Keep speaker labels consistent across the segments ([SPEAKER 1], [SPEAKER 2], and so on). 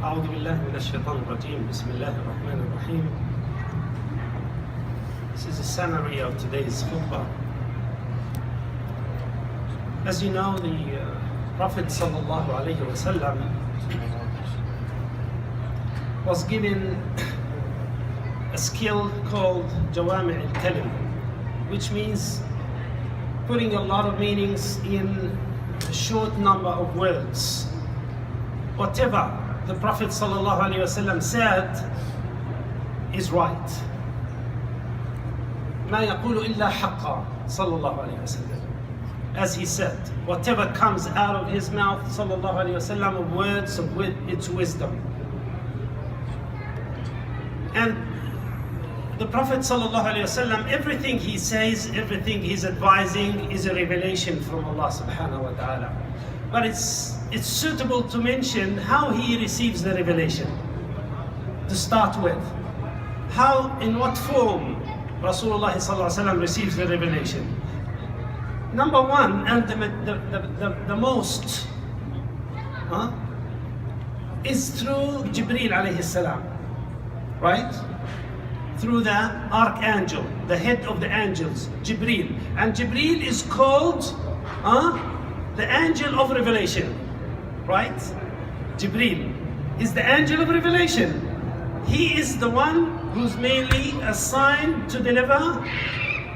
[SPEAKER 1] أعوذ بالله من الشيطان الرجيم. بسم الله الرحمن الرحيم. This is a summary of today's khutbah. As you know, the Prophet sallallahu alaihi wasallam was given a skill called Jawami' al-Kalim, which means putting a lot of meanings in a short number of words. Whatever the Prophet sallallahu alaihi wasallam said is right. ما يقول إلا حقا صلى الله عليه وسلم. As he said, whatever comes out of his mouth sallallahu alaihi wasallam of words of its wisdom. And the Prophet sallallahu alaihi wasallam, everything he says, everything he's advising is a revelation from Allah subhanahu wa ta'ala. But it's suitable to mention how he receives the revelation. To start with, how, in what form Rasulullah sallallahu alaihi wasallam receives the revelation. Number one, and the most, is through Jibreel alayhi salam, right? Through the archangel, the head of the angels, Jibreel. And Jibreel is called the angel of revelation, right? Jibreel is the angel of revelation. He is the one who's mainly assigned to deliver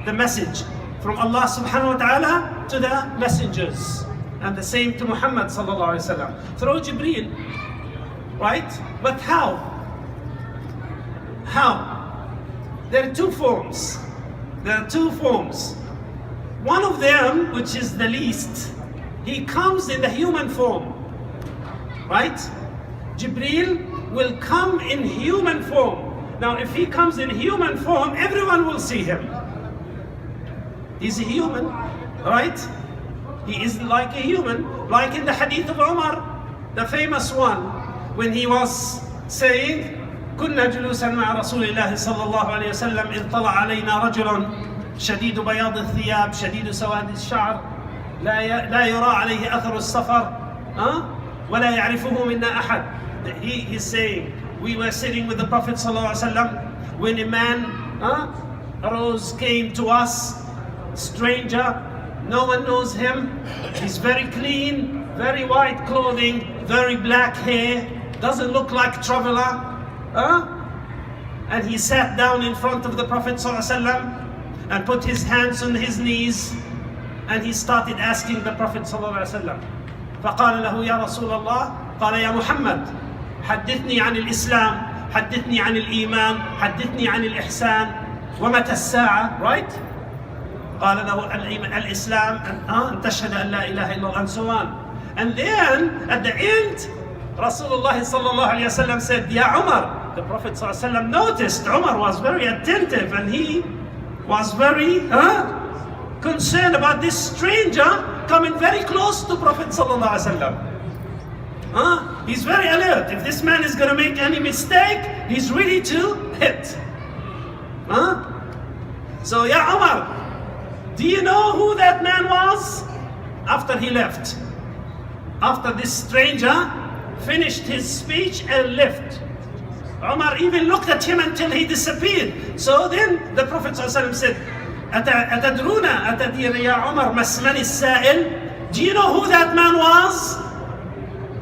[SPEAKER 1] the message from Allah subhanahu wa ta'ala to the messengers. And the same to Muhammad sallallahu alayhi wa sallam. Through Jibreel, right? But how? How? There are two forms. One of them, which is the least, he comes in the human form, right? Jibreel will come in human form. Now, if he comes in human form, everyone will see him. He's a human, right? He is like a human, like in the hadith of Umar, the famous one, when he was saying, كنا جلوسا مع رسول الله صلى الله عليه وسلم إذ طلع علينا رجل شديد بياض الثياب شديد سواد الشعر لا يرى عليه أثر السفر ولا يعرفه منا أحد. He is saying, we were sitting with the Prophet صلى الله عليه وسلم when a man arose, came to us, stranger, no one knows him, he's very clean, very white clothing, very black hair, doesn't look like traveler. And he sat down in front of the Prophet ﷺ and put his hands on his knees and he started asking the Prophet ﷺ. فقال له يا رسول الله قال يا محمد حدثني عن الإسلام حدثني عن الإيمان حدثني عن الإحسان ومتى الساعة, right? قال له الإسلام أن تشهد أن لا إله إلا الله and so on. And then at the end Rasulullah sallallahu alayhi wa sallam said, Ya Umar. The Prophet sallallahu alayhi wa sallam noticed Umar was very attentive and he was very concerned about this stranger coming very close to Prophet sallallahu alayhi wa sallam. He's very alert. If this man is going to make any mistake, he's ready to hit. So, Ya Umar, do you know who that man was? After he left, after this stranger finished his speech and left, Umar even looked at him until he disappeared. So then the Prophet ﷺ said, أتدرون أتدير يا عمر من السائل? Do you know who that man was?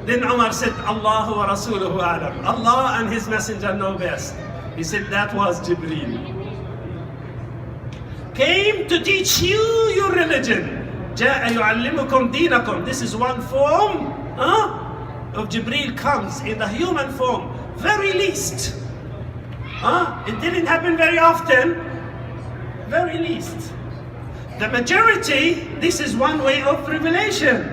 [SPEAKER 1] Then Umar said, Allah wa rasuluhu a'lam. Allah and his messenger know best. He said, that was Jibreel. Came to teach you your religion. جاء يعلمكم دينكم. This is one form of Jibreel comes in the human form, very least. It didn't happen very often, very least. The majority, this is one way of revelation,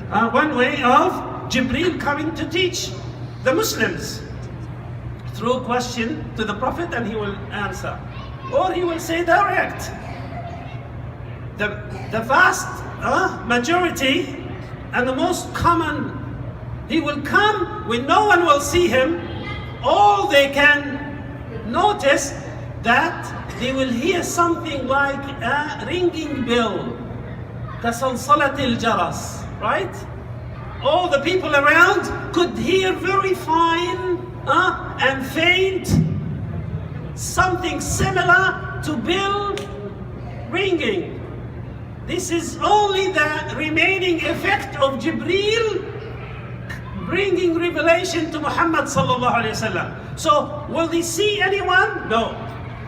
[SPEAKER 1] one way of Jibreel coming to teach the Muslims. Through a question to the Prophet and he will answer. Or he will say direct. The vast majority and the most common, he will come when no one will see him. All they can notice that they will hear something like a ringing bell. كَصَلْصَلَةِ الْجَرَسِ, right? all the people around could hear very fine and faint, something similar to bell ringing. This is only the remaining effect of Jibreel bringing revelation to Muhammad sallallahu alaihi wasallam. So will they see anyone? No.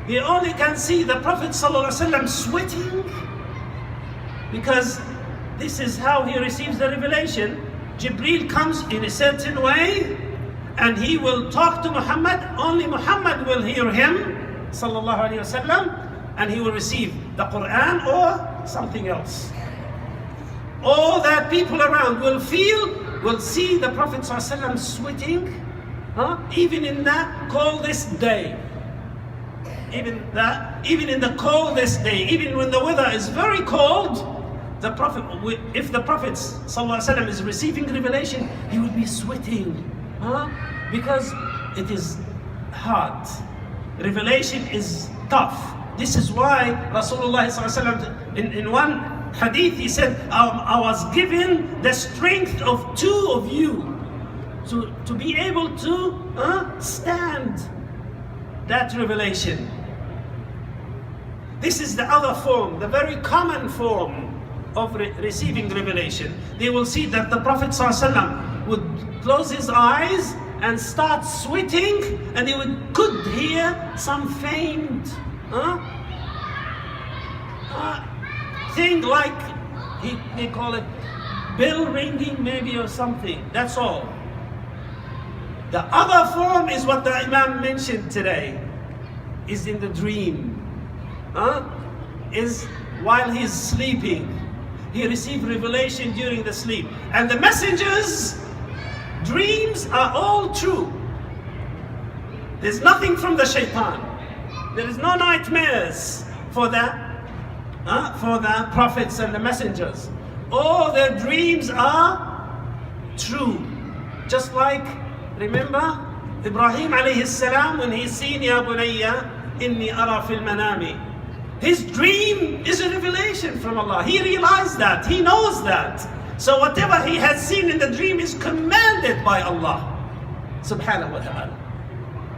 [SPEAKER 1] They only can see the Prophet sallallahu alaihi wasallam sweating, because this is how he receives the revelation. Jibreel comes in a certain way and he will talk to Muhammad. Only Muhammad will hear him sallallahu alaihi wasallam, and he will receive the Quran or something else. All that people around will see the Prophet ﷺ sweating, even in the coldest day. Even in the coldest day, even when the weather is very cold, if the Prophet ﷺ is receiving revelation, he will be sweating, because it is hard. Revelation is tough. This is why Rasulullah ﷺ, in one hadith, he said, I was given the strength of two of you to be able to stand that revelation. This is the other form, the very common form of receiving revelation. They will see that the Prophet ﷺ would close his eyes and start sweating, and they could hear some faint thing, like they call it bell ringing maybe, or something. That's all. The other form is what the Imam mentioned today, is in the dream. Is while he's sleeping. He received revelation during the sleep. And the messengers' dreams are all true. There's nothing from the shaitan. There is no nightmares for the prophets and the messengers. All their dreams are true. Just like, remember, Ibrahim alayhi salam, when he's seen Ya bunayya inni ara fil manami. His dream is a revelation from Allah. He realized that. He knows that. So whatever he has seen in the dream is commanded by Allah subhanahu wa ta'ala.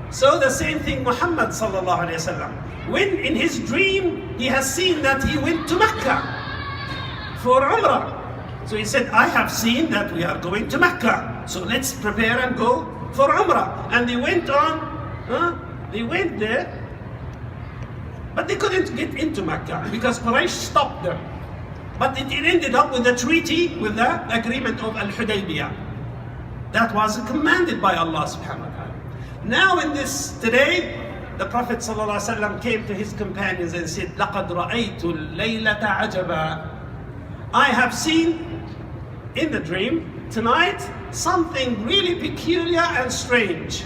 [SPEAKER 1] So the same thing Muhammad sallallahu alayhi wa sallam. When in his dream he has seen that he went to Mecca for Umrah. So he said, I have seen that we are going to Mecca. So let's prepare and go for Umrah. And they went there. But they couldn't get into Mecca because Quraysh stopped them. But it ended up with a treaty, with the agreement of Al-Hudaybiyah. That was commanded by Allah subhanahu wa ta'ala. Now in this, today, the Prophet sallallahu alaihi wasallam came to his companions and said, لَقَدْ رَأَيْتُ اللَّيْلَةَ عَجَبًا. I have seen in the dream tonight something really peculiar and strange.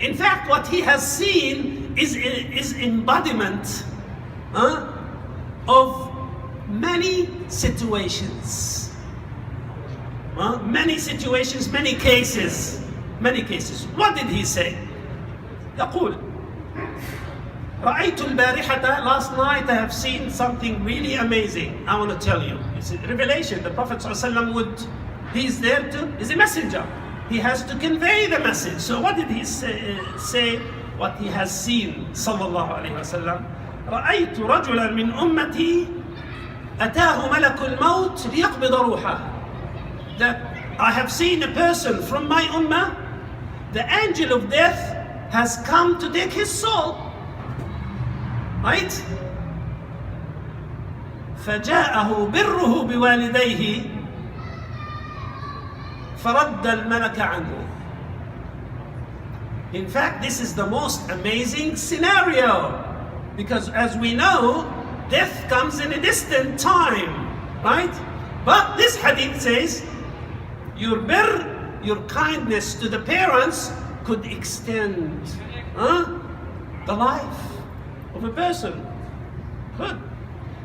[SPEAKER 1] In fact, what he has seen is embodiment of many situations. Many situations, many cases. What did he say? يقول رأيت البارحة, last night I have seen something really amazing. I want to tell you. It's a revelation. The Prophet ﷺ he's there he's a messenger. He has to convey the message. So what did he say? What he has seen sallallahu alayhi wa sallam. رأيت رجلا من أمتي أتاه ملك الموت ليقبض روحه. That I have seen a person from my ummah, the angel of death has come to take his soul. Right? فجاءه بره بوالديه فرد الملك عنه. In fact, this is the most amazing scenario, because as we know, death comes in a distant time, right? But this hadith says, your birr, your kindness to the parents could extend the life of a person. Good.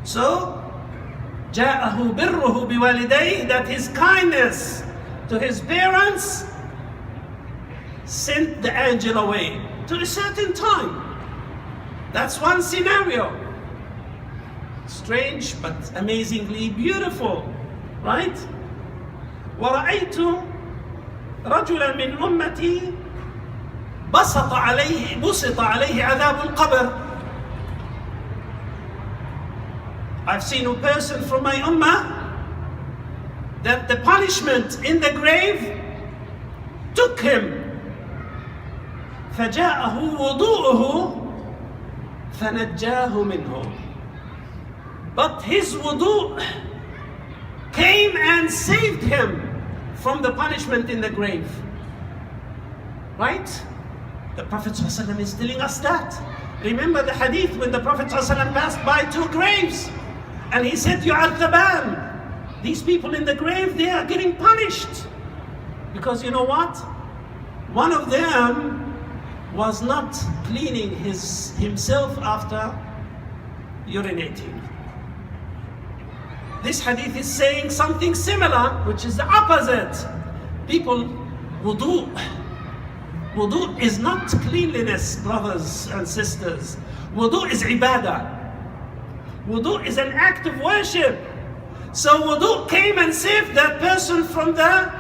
[SPEAKER 1] So, جاءه بره بوالديه, that his kindness to his parents sent the angel away to a certain time. That's one scenario. Strange but amazingly beautiful, right? ورأيت رجلا من أمتي بسط عليه عذاب القبر. I've seen a person from my ummah that the punishment in the grave took him. فجاءه وضوءه فنجاه منه. But his wudu came and saved him from the punishment in the grave. Right? The Prophet ﷺ is telling us that. Remember the hadith when the Prophet ﷺ passed by two graves and he said, يُعَذَّبَانِ. These people in the grave, they are getting punished. Because you know what? One of them was not cleaning himself after urinating. This hadith is saying something similar, which is the opposite. People, wudu is not cleanliness, brothers and sisters. Wudu is ibadah. Wudu is an act of worship. So wudu came and saved that person from the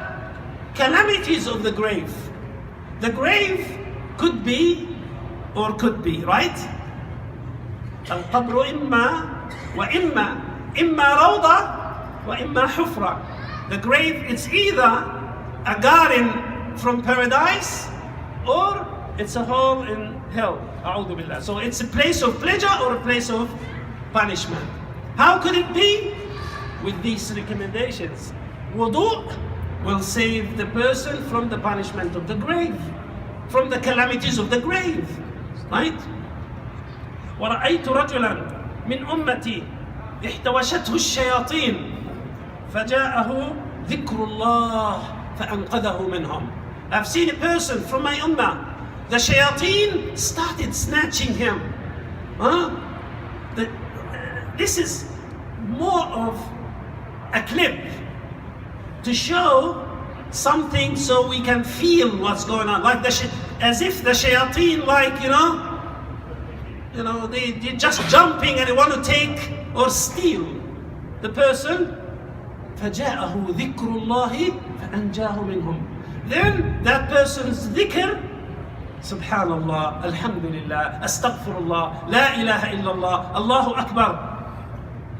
[SPEAKER 1] calamities of the grave. The grave could be or could be, right? القبر إما روضة وإما حفرة. The grave, it's either a garden from paradise or it's a hole in hell. أعوذ بالله. So it's a place of pleasure or a place of punishment. How could it be? With these recommendations. Wudu will save the person from the punishment of the grave, from the calamities of the grave, right? ورأيت رجلا من أمتي احتوشته الشياطين فجاءه ذكر الله فأنقذه منهم. I've seen a person from my ummah, the shayateen started snatching him. This is more of a clip to show something so we can feel what's going on, like as if the shayateen, like they're just jumping and they want to take or steal the person. فجاءه ذكر الله فأنجاه منهم. Then that person's dhikr, subhanallah, alhamdulillah, astaghfirullah, la ilaha illallah, Allahu Akbar,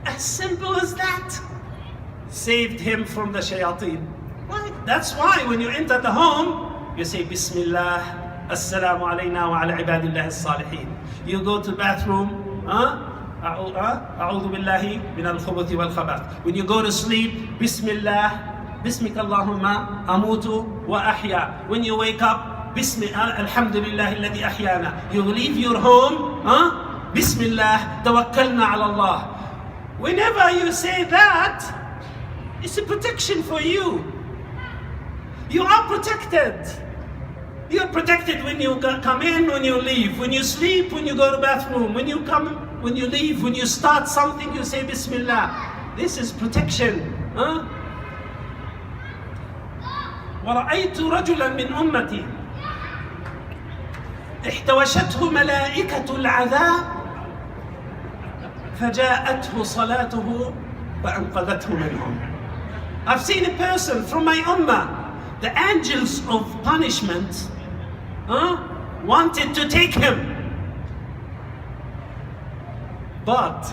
[SPEAKER 1] as simple as that, saved him from the shayateen. Right? That's why when you enter the home, you say Bismillah, Assalamu alayna wa ala ibadillahi as-salihin. You go to the bathroom, أعوذ بالله من الخبث والخبث. When you go to sleep, Bismillah, بسمك اللهم أموت وأحيا. When you wake up, الحمد لله الذي أحيانا. You leave your home, Bismillah, توكلنا على الله. Whenever you say that, it's a protection for you. You are protected. You are protected when you come in, when you leave, when you sleep, when you go to the bathroom, when you come, when you leave, when you start something, you say Bismillah. This is protection. ورأيت رجلا من أمتي احتوشته ملائكة العذاب فجاءته صلاته فأنقذته منهم. I've seen a person from my ummah, the angels of punishment wanted to take him, but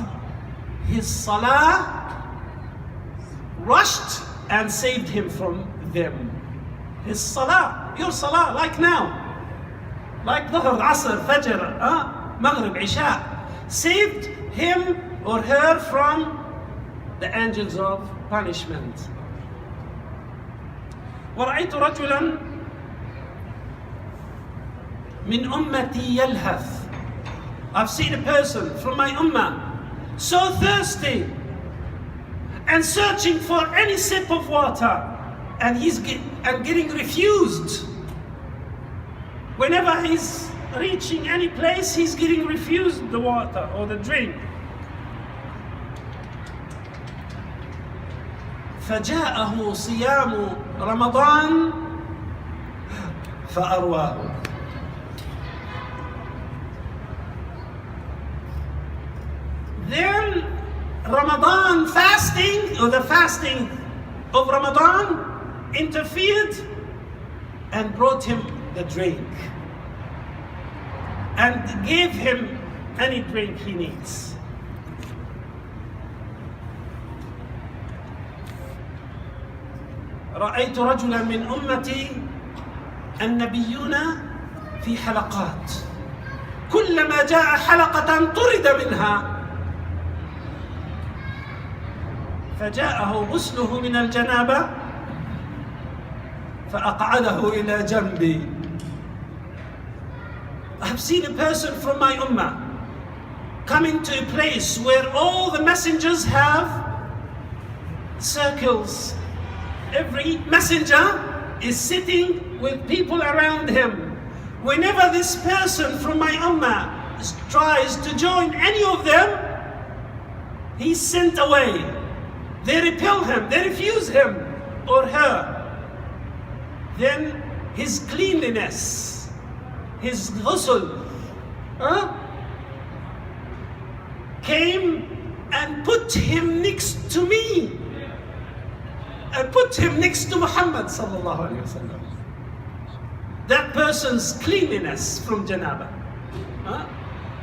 [SPEAKER 1] his salah rushed and saved him from them. His salah, your salah, like now, like Dhuhr, Asr, Fajr, Maghrib, Isha, saved him or her from the angels of punishment. ورأيت رجلا من أمتي يلهث. I've seen a person from my ummah so thirsty and searching for any sip of water, and he's getting refused. Whenever he's reaching any place, he's getting refused the water or the drink. فجاءه صيام رمضان فأرواه. Then Ramadan fasting, or the fasting of Ramadan, interfered and brought him the drink and gave him any drink he needs. رأيت رجلا من أمتي النبيون في حلقات كلما جاء حلقة طرد منها فجاءه غسله من الجنابة فأقعده إلى جنبي. I have seen a person from my ummah coming to a place where all the messengers have circles. Every messenger is sitting with people around him. Whenever this person from my ummah tries to join any of them, he's sent away. They repel him, they refuse him or her. Then his cleanliness, his ghusl, came and put him next to me. And put him next to Muhammad sallallahu alaihi wasallam. That person's cleanliness from janaba,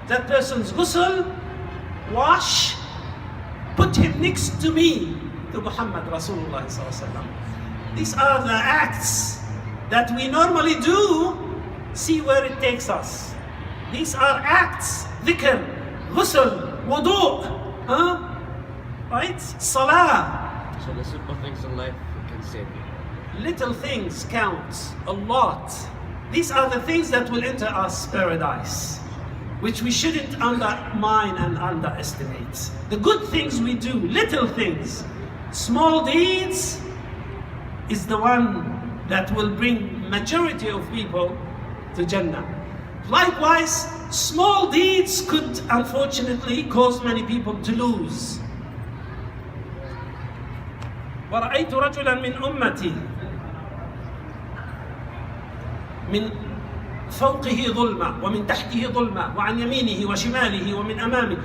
[SPEAKER 1] that person's ghusl, wash, put him next to me, to Muhammad Rasulullah sallallahu alaihi wasallam. These are the acts that we normally do. See where it takes us. These are acts, dhikr, ghusl, wudu, right? Salah.
[SPEAKER 2] So the simple things in life can save you.
[SPEAKER 1] Little things count a lot. These are the things that will enter us paradise, which we shouldn't undermine and underestimate. The good things we do, little things, small deeds, is the one that will bring majority of people to Jannah. Likewise, small deeds could unfortunately cause many people to lose. ورأيت رجلا من أمتي من فوقه ظلمة ومن تحته ظلمة وعن يمينه وشماله ومن أمامه.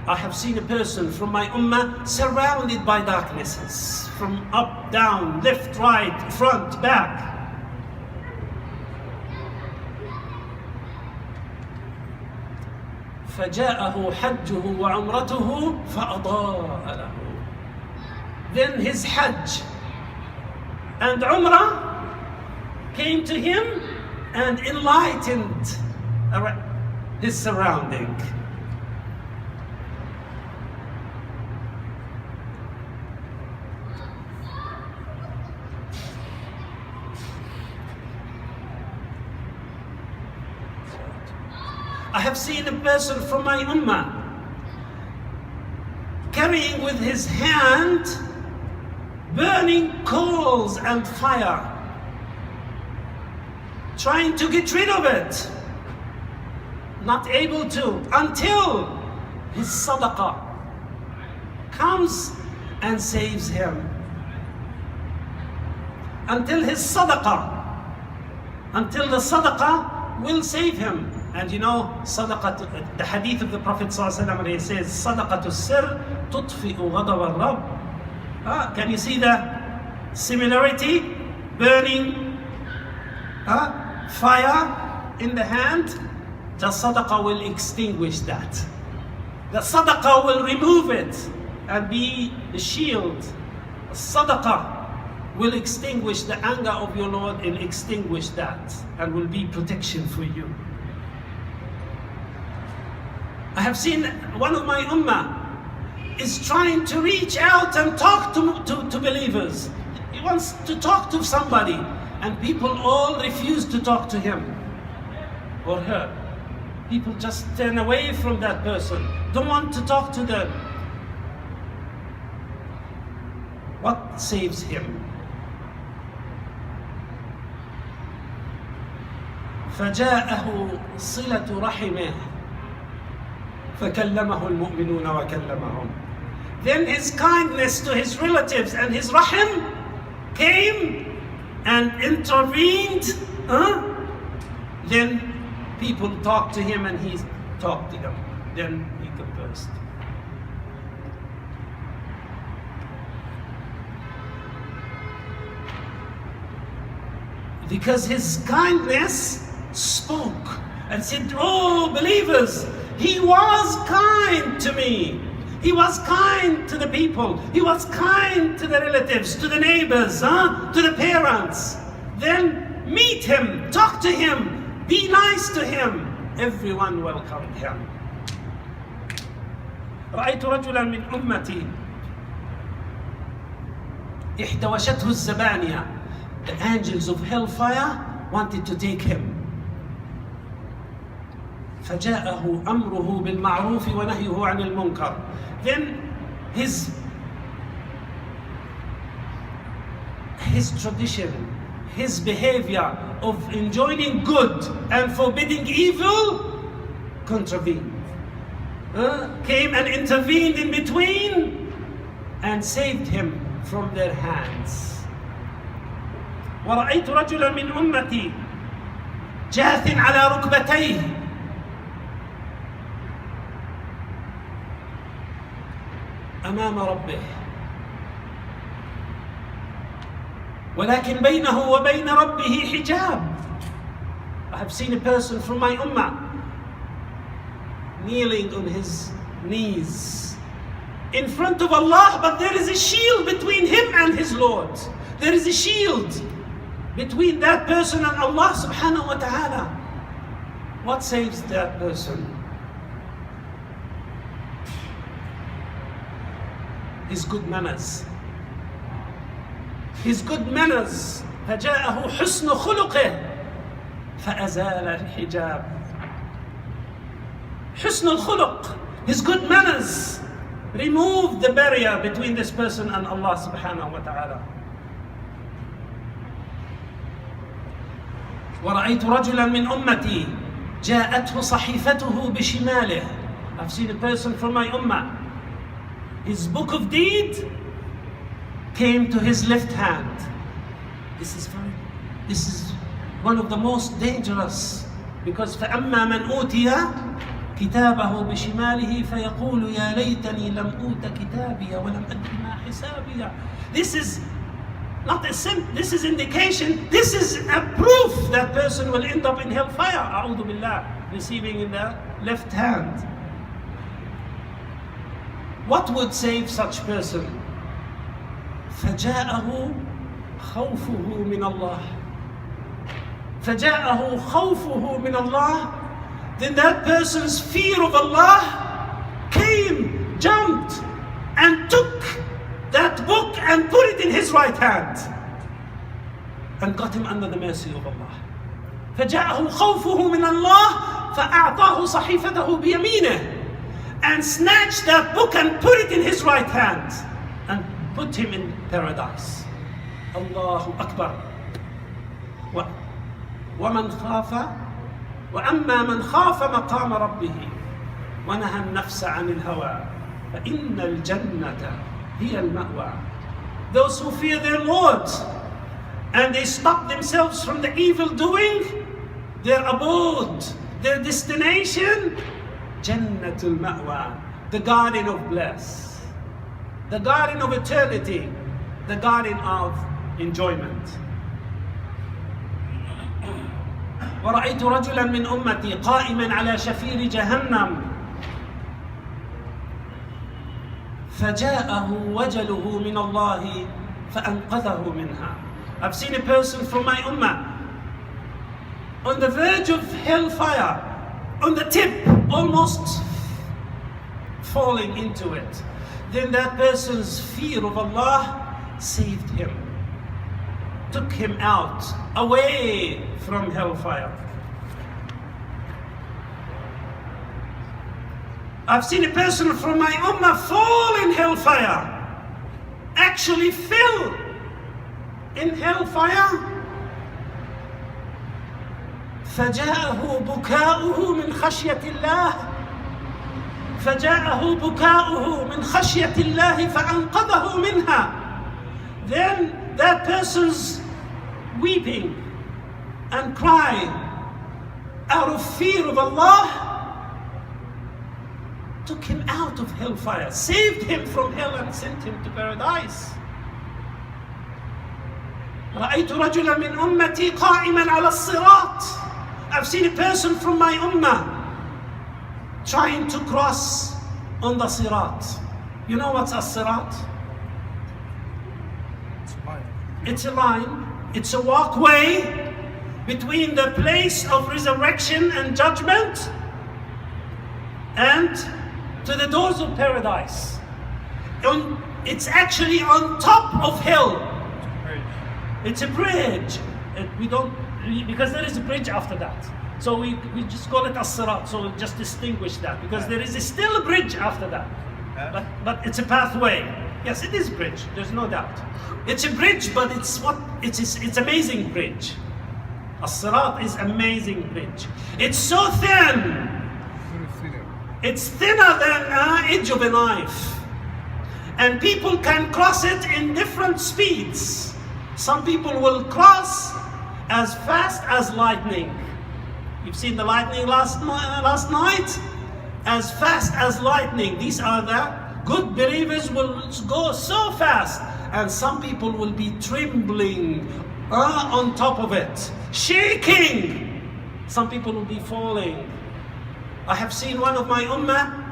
[SPEAKER 1] I have seen a person from my ummah surrounded by darknesses, from up, down, left, right, front, back. فجاءه حجه وعمرته فأضاء له. Then his Hajj and Umrah came to him and enlightened his surrounding. I have seen a person from my ummah carrying with his hand burning coals and fire, trying to get rid of it, not able to, until his sadaqah comes and saves him. Until his sadaqah, until the sadaqah will save him. And you know, sadaqah, the hadith of the Prophet ﷺ, he says, sadaqatu sir tutfi'u ghadab al-Rabb. Can you see the similarity? Burning fire in the hand, the sadaqah will extinguish that. The sadaqah will remove it and be the shield. The sadaqah will extinguish the anger of your Lord and extinguish that and will be protection for you. I have seen one of my ummah is trying to reach out and talk to believers. He wants to talk to somebody and people all refuse to talk to him or her. People just turn away from that person, don't want to talk to them. What saves him? فجاءه صلة رحمه فكلمه المؤمنون وكلمهم. Then his kindness to his relatives and his rahim came and intervened. Then people talked to him and he talked to them. Then he conversed. because his kindness spoke and said, oh believers, he was kind to me. He was kind to the people. He was kind to the relatives, to the neighbors, to the parents. Then meet him, talk to him, be nice to him. Everyone welcomed him. رأيت رجلا من أمتي احتوشته الزبانية. The angels of hellfire wanted to take him. فجاءه أمره بالمعروف ونهيه عن المنكر. Then his tradition, his behavior of enjoining good and forbidding evil contravened. Came and intervened in between and saved him from their hands. ورأيت رجلا من أمتي جاث على ركبتيه أمام ربه ولكن بينه وبين ربه حجاب. I have seen a person from my ummah kneeling on his knees in front of Allah, but there is a shield between him and his Lord. There is a shield between that person and Allah subhanahu wa ta'ala. What saves that person? His good manners. His good manners. فجاءه حسن خلقه فأزال الحجاب. حسن الخلق, his good manners, removed the barrier between this person and Allah subhanahu wa ta'ala. ورأيت رجلا من أمتي جاءته صحيفته بشماله. I've seen a person from my ummah. His book of deed came to his left hand. This is one of the most dangerous, because فأما من أوتي كتابه بشماله فيقول يا ليتني لم أوت كتابي ولم أدر ما حسابي. This is not a sin, this is indication, this is a proof that person will end up in hellfire. أعوذ بالله, receiving in the left hand. What would save such person? فجاءه خوفه من الله. فجاءه خوفه من الله. Then that person's fear of Allah came, jumped, and took that book and put it in his right hand and got him under the mercy of Allah. فجاءه خوفه من الله فأعطاه صحيفته بيمينه, and snatched that book and put it in his right hand and put him in paradise. Allahu Akbar. ومن خاف وأما من خاف مقام ربه ونهى النفس عن الهوى فإن الجنة هي المأوى. Those who fear their Lord and they stop themselves from the evil doing, their abode, their destination, Jannatul Ma'wa, the garden of bliss, the garden of eternity, the garden of enjoyment. ورأيت رجلا من أمتي قائما على شفير جهنم فجاءه وجله من الله فأنقذه منها. I've seen a person from my ummah on the verge of hellfire, on the tip, almost falling into it. Then that person's fear of Allah saved him, took him out, away from hellfire. I've seen a person from my ummah fall in hellfire, actually fell in hellfire. فجاءه بكاؤه من خشية الله. فجاءه بكاؤه من خشية الله فأنقذه منها. Then that person's weeping and crying out of fear of Allah took him out of hellfire, saved him from hell and sent him to paradise. رأيت رجلا من أمتي قائما على الصراط. I've seen a person from my ummah trying to cross on the sirat. You know what's a sirat? It's a line. It's a walkway between the place of resurrection and judgment and to the doors of paradise. It's actually on top of hell. It's a bridge. We don't, because there is a bridge after that. So we just call it as-sirat, so we'll just distinguish that, because there is still a bridge after that. But it's a pathway. Yes, it is a bridge, there's no doubt. It's a bridge, but it's amazing bridge. As-sirat is amazing bridge. It's so thin. It's thinner than an edge of a knife. And people can cross it in different speeds. Some people will cross as fast as lightning. You've seen the lightning last night? As fast as lightning. These are the good believers will go so fast. And some people will be trembling on top of it. Shaking. Some people will be falling. I have seen one of my ummah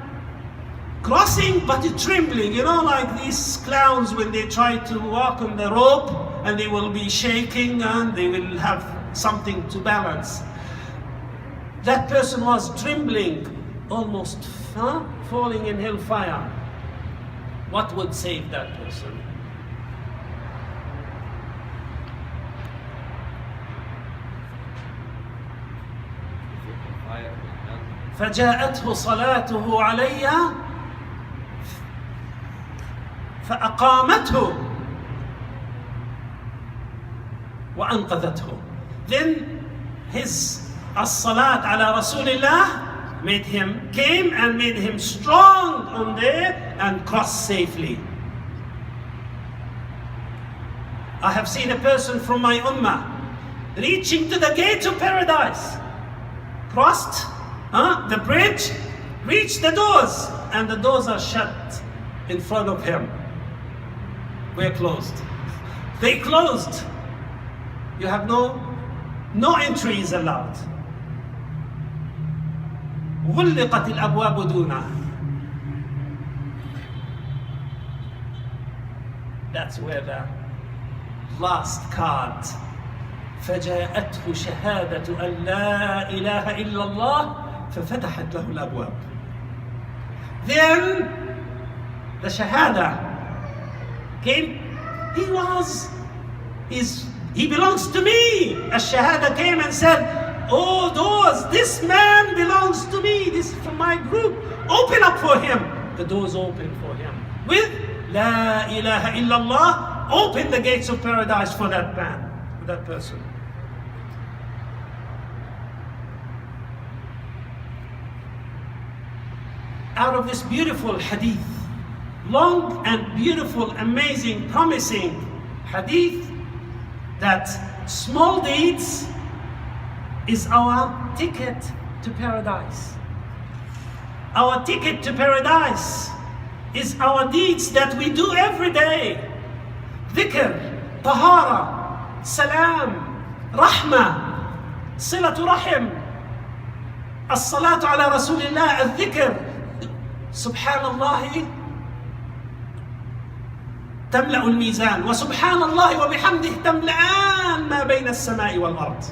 [SPEAKER 1] crossing but trembling. You know, like these clowns when they try to walk on the rope and they will be shaking and they will have something to balance. That person was trembling, almost falling in hellfire. What would save that person? فجاءته صلاته علي فأقامته وأنقذته. Then his as-salat ala Rasulillah came and made him strong on there and crossed safely. I have seen a person from my ummah reaching to the gate of paradise, crossed the bridge, reached the doors, and the doors are shut in front of him. We're closed. They closed. You have no entry is allowed. غلقت الأبواب دونه. That's where the last card. فجاءته شهادة أن لا إله إلا الله ففتحت له الأبواب. Then the shahada came. He belongs to me. A shahada came and said, oh doors, this man belongs to me. This is from my group. Open up for him. The doors open for him. With La ilaha illallah, open the gates of paradise for that man, for that person. Out of this beautiful hadith, long and beautiful, amazing, promising hadith, that small deeds is our ticket to paradise. Our ticket to paradise is our deeds that we do every day. Dhikr, tahara, salam, rahmah, silatu rahim, as-salatu ala Rasulillah, al-dhikr, subhanallah تملأ الميزان وسبحان الله وبحمده تملأان ما بين السماء والأرض.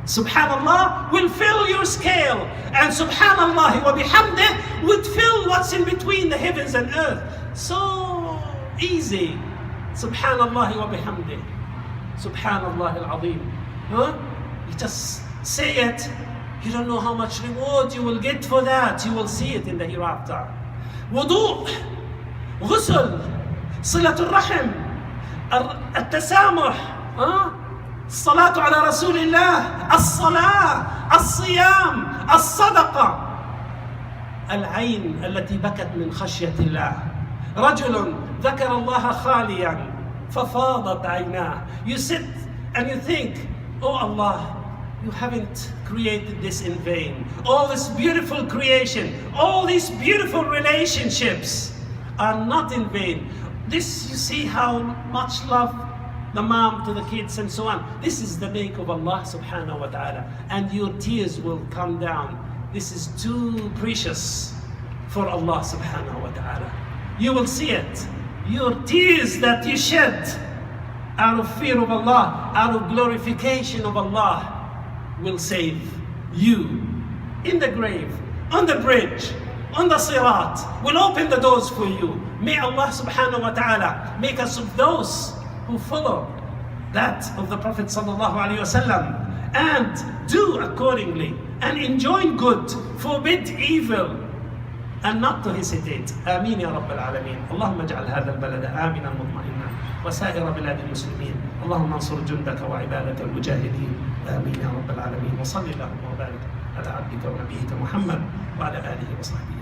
[SPEAKER 1] Subhanallah will fill your scale, and Subhanallah wa bihamdih would fill what's in between the heavens and earth. So easy. Subhanallah wa bihamdih. Subhanallah al-Azim. You just say it. You don't know how much reward you will get for that. You will see it in the hereafter. Wudu', ghusl, صلة الرحم, التسامح, الصلاة على رسول الله, الصلاة, الصيام, الصدقة, العين التي بكت من خشية الله. رجل ذكر الله خاليا ففاضت عيناه. You sit and you think, oh Allah, you haven't created this in vain. All this beautiful creation, all these beautiful relationships are not in vain. This, you see how much love the mom to the kids and so on. This is the make of Allah subhanahu wa ta'ala. And your tears will come down. This is too precious for Allah subhanahu wa ta'ala. You will see it. Your tears that you shed out of fear of Allah, out of glorification of Allah, will save you in the grave, on the bridge, on the sirat, will open the doors for you. May Allah subhanahu wa ta'ala make us of those who follow that of the Prophet sallallahu alaihi wasallam and do accordingly and enjoin good, forbid evil, and not to hesitate. آمين يا رب العالمين. اللهم اجعل هذا البلد آمنا مطمئنا وسائر بلاد المسلمين. اللهم انصر جندك وعبادك المجاهدين. آمين يا رب العالمين. وصل اللهم وبارك على عبدك ونبيك محمد وعلى آله وصحبه.